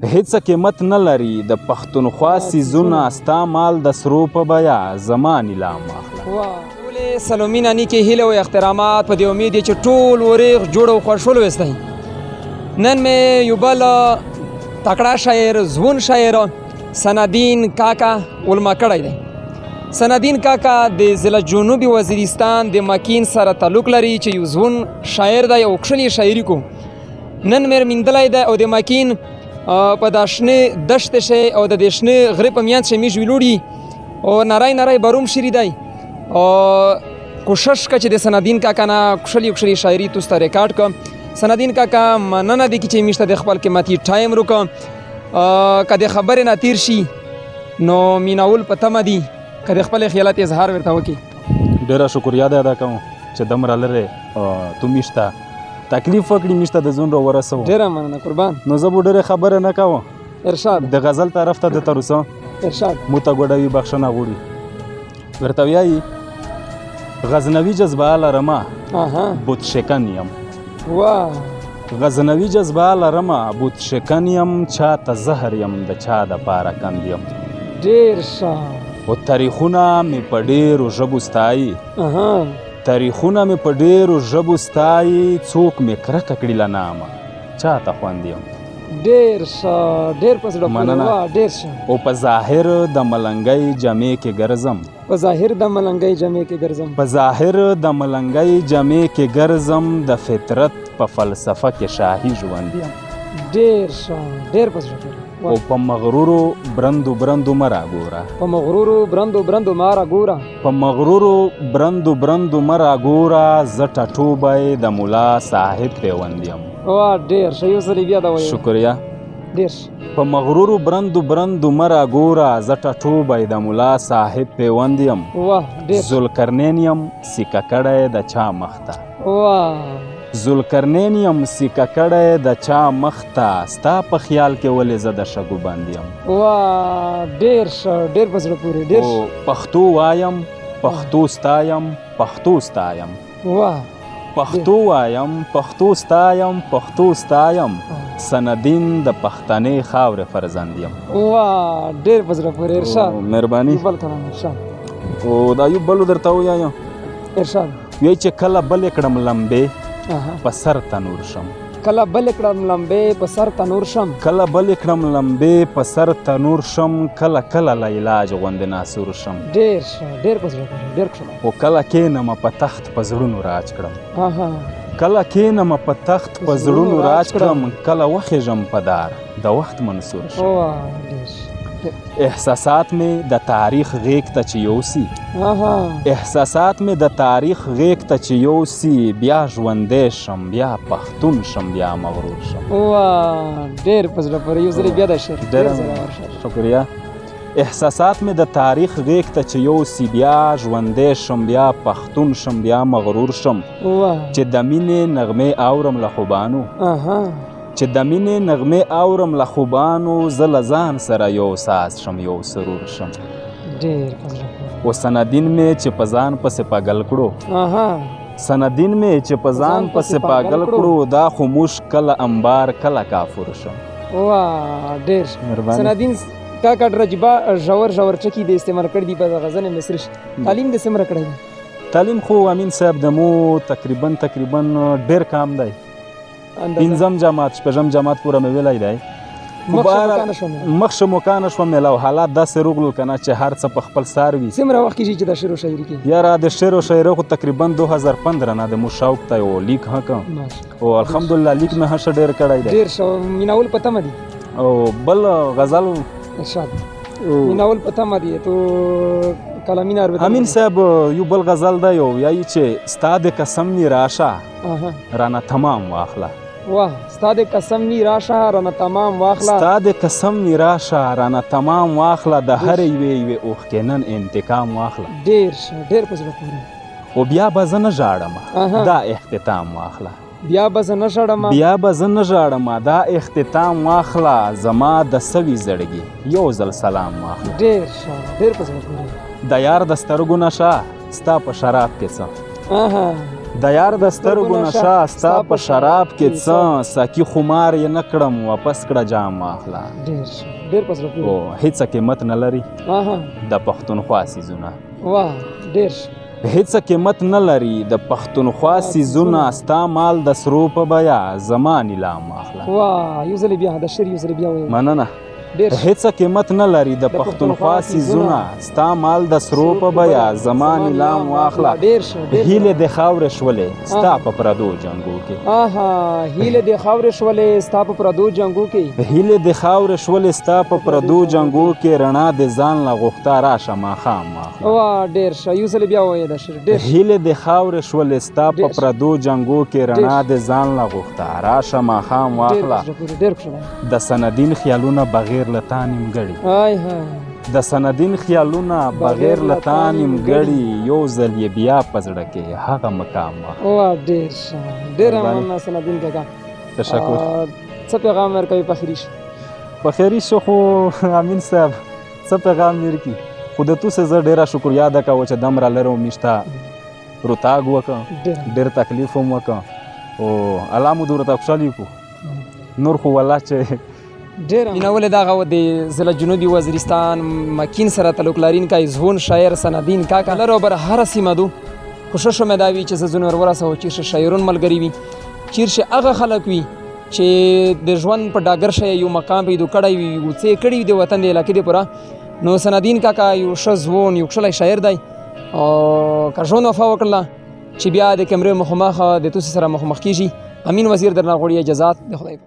هیڅ قیمت نه لري د پښتونخوا سیزونه ستا مال د سرو په بیه زما نیلام واخله. ټولې سلومینه نیکې هیله او احترامات په دې امید چې ټول وریغ جوړ او خوشحال وستئ. نن مې یو بل تکړه شاعر ځوان شاعر سنادین کاکا ولما کړی دی. سنادین کاکا د ضلع جنوبي وزیرستان د مکین سره تعلق لري چې یو ځوان شاعر دی او ښکلې شاعري کو. نن مې میندلی دی او د مکین په دا شنه دشت شي او د دې شنه غرې په میانځ شي میږ ویلوړي او نری نری بروم شری دی او کوشش که چې د سنادین کاکا نه ښکلې شاعري تاسو ته ریکارډ کړم. سنادین کاکا مننه دی چې میشته د خپل قیمتي ټایم روکه که د خبرې نه تیر شي نو میناول په تمه دي که د خپل خیالات اظهار ورته وکړي. ډېره شکریه دی ادا کوم چې دومره لرې تو میشته تکلیف وکړي میشته د ځون را ورسوم. ډېره مننه قربان. نو زه به ډېرې خبرې نه کوم. ارشاد د غزل طرف ته د تروسه ارشاد مو ته ګوډوي بخښنه غواړي ورته وایي غزنوي جذبه لرمه بت شکن یم. غزنوي جذبه لرمه بت شکن یم چاته زهر یم د چا دپاره کند یم. ډېر ښه. او تاریخونه مې په ډېرو ژبو ستایي تاریخونه مې په ډېرو ژبو ستایي څوک مې کرکه کړي له نامه چاته خوند یم. ډېر ښه. ډېر په زړه پورې. ډېر ښه. او په ظاهر د ملنګۍ جامې کې ګرځم په ظاهر د ملنګۍ جامې کې ګرځم په ظاهر د ملنګۍ جامې کې ګرځم د فطرت په فلسفه کې شاهي ژوند یم. ډېر ښه. ډېر په زړه پورې. او په مغرورو برندو برندو مه راګوره په مغرورو برندو برندو ما راګوره په مغرورو برندو برندو مه راګوره زه ټټوبی د ملا صاحب پیوند یم. ډېر ښه. یو ځلې بیا دا وایو. شکریه. ډېر ښه. په مغرورو برندو برندو مه راګوره زه ټټوبی د ملا صاحب پیوند یم. ذوالقرنین یم سیکه کړی د چا مخته ذوالقرنین یم سیکه کړی د چا مخته ستا په خیال کې ولې زه د شګو بند یم. ډېر ښه. ډېر په زړه پورې. ډېر ښه. پښتو وایم پښتو ستایم پښتو ستایم پښتو وایم پښتو ستایم پښتو ستایم سندین د پښتنې خاورې فرزند یم. ډېر په زړه پورې. ارشاد. مهرباني. بل کلام ارشاد. او دا یو بلو درته ووایم ارشاد. وایي چې کله بلې کړم لمبې په سر تنور شم کله بلې کړم لمبې په سر تنور شم کله بلې کړم لمبې په سر تنور شم کله کله له علاج غوندې ناسور شم. ډېر ښه. ډېر په زړه پورې. ډېر ښه. او کله کښېنم په تخت په زړونو راج کړم کله کښېنم په تخت په زړونو راج کړم کله وخېږم په دار د وخت منصور شم. احساسات مې د تاریخ غیږ ته چې یوسي احساسات مې د تاریخ غیږ ته چې یوسي بیا ژوندی شم بیا پښتون شم بیا مغرور شم. ډېر په زړه پورې. یو ځلې بیا دا شعر. ډېر شکریه. احساسات مې د تاریخ غیږ ته چې یوسي بیا ژوندی شم بیا پښتون شم بیا مغرور شم چې د مینې نغمې اورم له خوبانو چې د مینې نغمې اورم له خوبانو زه له ځان سره یو ساز شم یو سرور شم. ډېر په زړه پورې. او سندین مې چې په ځان پسې پاګل کړو سندین مې چې په ځان پسې پاګل کړو دا خو موږ کله انبار کله کافور شم. ډېر سنادین کاکا ډېره ژور ټکي د استعمال کړي دي په غزل مصري. تعلیم د څومره کړی دی؟ تعلیم خو امین صاحب د مو تقریبا ډېر کام دی. پنځم جماعت شپږم جماعت پوره مې ویلی دی. مخ شموکانه شوم او حالات داسې روغلل که نه چې هر څه په خپل سار وي. څومره وخت کېږي چې دا شعر و شاعري کوي؟ یاره د شعر و شاعري خو تقریبا 2015 نه د مو شوق ته یو لیک کړم او الحمدلله لیک مې هشه ډېر کړی دی. ډېر ښه. میناول په تمه دي. او بل غزل ارشاد. میناول په تمه دي تو کلامین امین صاحب یو بل غزل دی یایي چې ستا د قسم وي راشه رانه تمام واخله ستا د قسم وي راشه رانه تمام واخله ستا د قسم وي راشه رانه تمام واخله د هرې یوې اوښکې نن انتقام واخله. ډېر ښه. ډېر په زړه پورې. او بیا به زه نه ژاړم دا اختتام واخله بیا به زه نه ژاړم دا اختتام واخله زما د سوي زړګي یو ځل سلام واخله. ډېر ښه. ډېر په زړه پورې. د یار د سترګو نشه ستا په شراب کې څه د یار د سترګو نشه ستا په شراب کې څه ساقي خمار یې نه کړم واپس کړه جام واخله ډېر په زړه پورې او هیڅ قیمت نه لري د پښتونخوا څیزونه واه ډېر هیڅ قیمت نه لري د پښتونخوا څیزونه ستا مال د سرو په بیه زما نیلام واخله واه یو ځل بیا د شعر یو ځل بیا وایو مننه هیڅ قیمت نه لري د پښتونخوا څیزونه ستا مال د سرو په بیه زما نیلام واخله هیلې د خاورې شولې ستا په پردو جنګو کې هیلې د خاورې شولې ستا په پردو جنګو کې هیلې د خاورې شولې ستا په پردو جنګو کې رڼا د ځان له غوښته راشه ماښام واخله واه ډېر ښه یو ځل بیا وایه دا شعر ډېر هیلې د خاورې شولې ستا په پردو جنګو کې رڼا د ځان له غوښته راشه ماښام واخله د سندین خیالونه بغیر له تا نیمګړي د سندین خیالونه بغیر له تا نیمګړي یو ځل یې بیا په زړه کې هغه مقام واه ډېر ښه ډېره مننه سندین کاکا تشکر څه پیغام ورکوي په خیریش په خیریش خو امین صاحب څه پیغام ورکړي خو د تو څه زه ډېره شکریا ادا کوم چې دومره لرې ومیشته روتاګ وکړه ډېر تکلیف هم وکړه او الله مو درته خوشحالي کړو نور خو والله چې مینول دغه د ضلع جنوبي وزیرستان مکین سره تعلق لرونکی ځوان شاعر سندین کاکا لرو بر هر سیمه دو کوشش مې دا وي چې زه ځینې ورسوم چیرې شاعرون ملګري وي چیرې هغه خلک وي چې د ژوند په ډاګر شی یو مقام پیدا کړی وي یو څه کړي وي د وطن د علاقې دپاره نو سندین کاکا یو ښه ځوان یو ښکلی شاعر دی او که ژوند وفا وکړله چې بیا د کیمرې مخامخ د تاسو سره مخامخ کېږي امین وزیر درنه غواړي اجازات د خدای